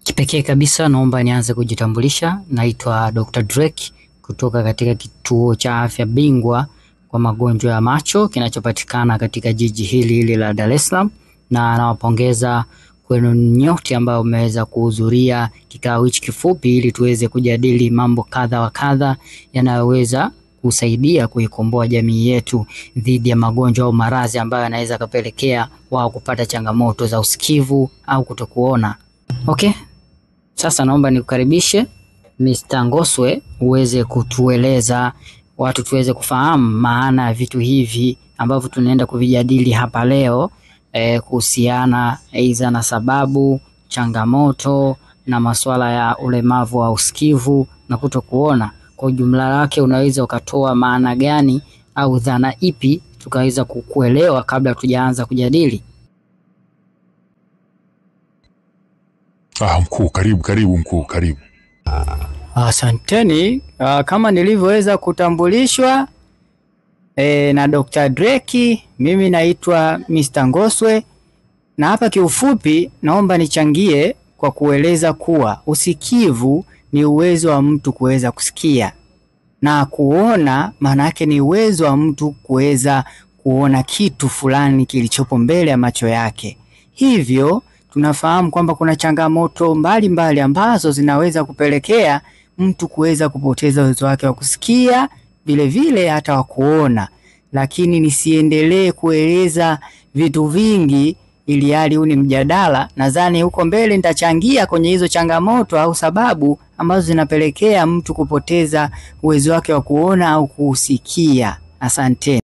Kipekee kabisa naomba nianze kujitambulisha. Naitwa Dr. Drake kutoka katika kituo cha afya bingwa kwa magonjwa ya macho kinachopatikana katika jiji hili la Dar es Salaam, na nawapongeza kwenu nyote ambao umeweza kuhudhuria kikao hichi kifupi ili tuweze kujadili mambo kadha wa kadha yanayoweza kusaidia kuikomboa jamii yetu dhidi ya magonjwa au maradhi ambayo yanaweza kupelekea wao kupata changamoto za usikivu au kutokuona. Okay? Sasa naomba nikukaribishe Mr. Ngoswe uweze kutueleza watu tuweze kufahamu maana ya vitu hivi ambavyo tunaenda kuvijadili hapa leo, kuhusiana aidha na sababu, changamoto na masuala ya ulemavu wa usikivu na kutokuona. Kwa ujumla wake unaweza ukatoa maana gani au dhana ipi tukaweza kukuelewa kabla tujaanza kujadili? Mkuu, karibu mkuu, karibu. Asanteni. Kama nilivyoweza kutambulishwa na Dr. Drake, mimi naitwa Mr. Ngoswe, na hapa kiufupi naomba nichangie kwa kueleza kuwa usikivu ni uwezo wa mtu kuweza kusikia, na kuona maana yake ni uwezo wa mtu kuweza kuona kitu fulani kilichopo mbele ya macho yake. Hivyo tunafahamu kwamba kuna changamoto mbalimbali ambazo zinaweza kupelekea mtu kuweza kupoteza uwezo wake wa kusikia, vile vile hata wa kuona. Lakini nisiendelee kueleza vitu vingi ili hali huu ni mjadala. Nadhani huko mbele nitachangia kwenye hizo changamoto au sababu ambazo zinapelekea mtu kupoteza uwezo wake wa kuona au kusikia. Asante.